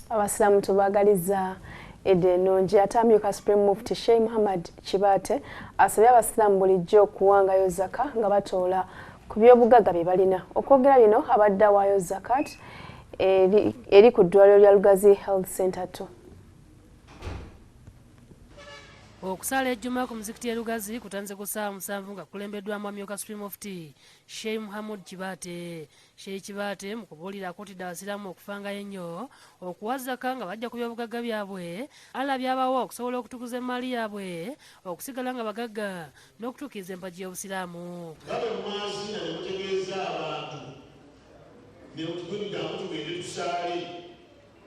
Abasilamu tubagaliza Edenonje atamyuka Supreme Mufti Sheikh Muhammad Kibate asabye abasilamu bulijjo okuwangayo zaka nga batoola ku byobugagga bye balina. Okwogera bino abadde awaayo zakat eri ku ddwaliro lya Lugazi Health Center 2. Okusala ejjuma ku muzikiti ya Lugazi kutanze ku ssaawa 7 nga kulembeddwamu amyuka Supreme Mufti Sheikh Muhammad Kibate. Sheikh Kibate mu kubuulira akutidde abasiraamu okufangayo ennyo okuwa zaka nga bajja ku byobugagga byabwe, alabye abawa okusobola okutukuza emmaali yaabwe, okusigala nga bagagga n'okutuukiriza empagi y'obusiraamu. Ngabe mumazina ne mutegeeza abantu ne mutugenda tugende tusaale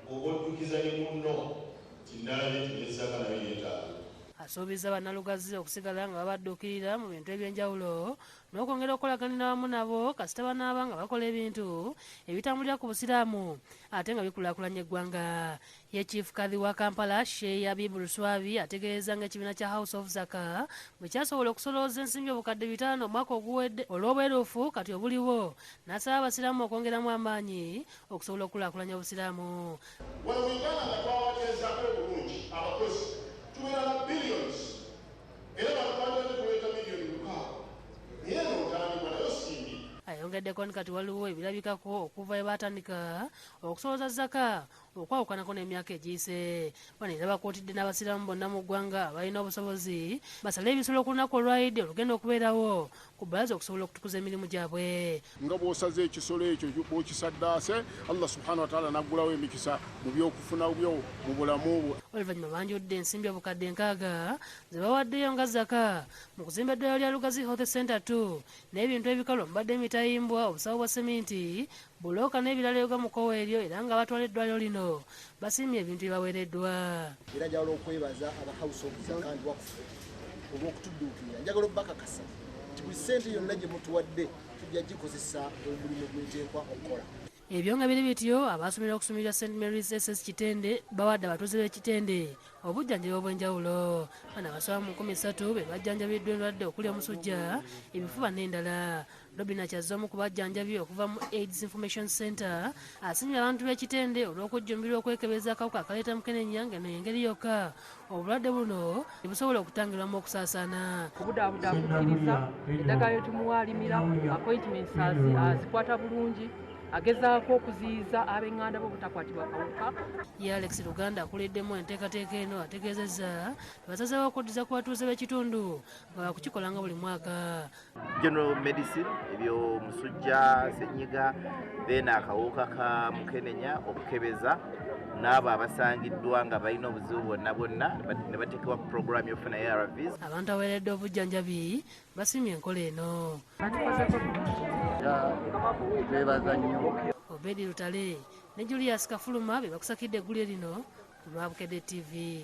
ng'oboddukiza ne munno tinnaale tinezaka naye yeetaaga. Asuubiza bannalugazi okusigala nga babadduukirira mu bintu eby'enjawulo n'okwongera okukolaganira wamu nabo kasita banaaba nga bakola ebintu ebitambulira ku busiraamu ate nga bikulaakulanya eggwanga. Ye Chief Kadhi wa Kampala Sheikh Habib Luswabi ategeeza ng'ekibiina kya House of Zaka bwe kyasobola okusolooza ensimbi obukadde 5 omwaka oguwedde olw'obweruufu kati obuliwo, n'asaba abasiraamu okwongeramu amaanyi okusobola okukulaakulanya obusiraamu. Wano mu Uganda nga twawateezako obulungi abakozi tubeera na billions era batwandadde kuleeta miliyoni 6 naye n'otandikwa nayo simbi. Ayongeddeko nti kati waliwo ebirabikako okuva we baatandika okusolooza zaka okwawukanako n'emyaka egiyise. Bano era bakuutidde n'abasiraamu bonna mu ggwanga abalina obusobozi basale ebisolo ku lunaku olwayidde olugenda okubeerawo ku bbalaza okusobola okutukuza emirimu gyabwe. Nga bw'osaze ekisolo ekyo bw'okisaddaase, Allah subhanahu wa ta'ala naggulawo emikisa mu by'okufuna byo mu bulamu. Oluvannyuma banjudde ensimbi obukadde 6 ze bawaddeyo nga zaka mu kuzimba eddwaliro lya Lugazi Health Center 2 n'ebintu ebikalu omubadde emitayimbwa, obusawo bwa seminti, bulooka n'ebirala ebigamukowa eryo era nga batwala eddwaliro lino basiimye ebintu byebaweereddwa. Era njagala okwebaza aba House of Zaka and Waqf olw'okutudduukirira. Njagala obbakakasa nti buli ssente yonna gye mutuwadde tujja gikozesa omulimu gweteekwa okukola. Ebyo nga biri bityo, abaasomera okusomera St Mary's SS Kitende bawadde abatuuze b'Ekitende obujjanjabi obw'enjawulo. Bano abasaba mu 13 be bajjanjabiddwa endwadde okuli omusujja, ebifuba n'endala. Robin Akyaza omu ku bajjanjabi okuva mu AIDS Information Center asiimye abantu b'Ekitende olw'okujjumbira okwekebeza akawuka akaleeta mukenenya ng'eno y'engeri yokka obulwadde buno busobola okutangirwamu okusaasaana. Obudaabudaabukiriza eddagala lyetumuwa alimira appointments azikwata bulungi, agezaako okuziyiza ab'enganda b'obutakwatibwa kawuka. Ye Alex Luganda akuliddemu enteekateeka eno ategeezezza basazeewo okuddiza ku batuuze b'ekitundu nga bakukikola nga buli mwaka. General medicine ebyo musujja, ssenyiga, then akawuka ka mukenenya okukebeza n'abo abasangiddwa nga balina obuzibu bwonna ne bateekebwa ku program y'okufuna ARVs. Abantu aweeredde obujjanjabi basiimye enkola eno. Twebaza nnyo. Obedi Lutale ne Julius Kafuluma be bakusakidde eggulire lino ku Lwabukedde TV.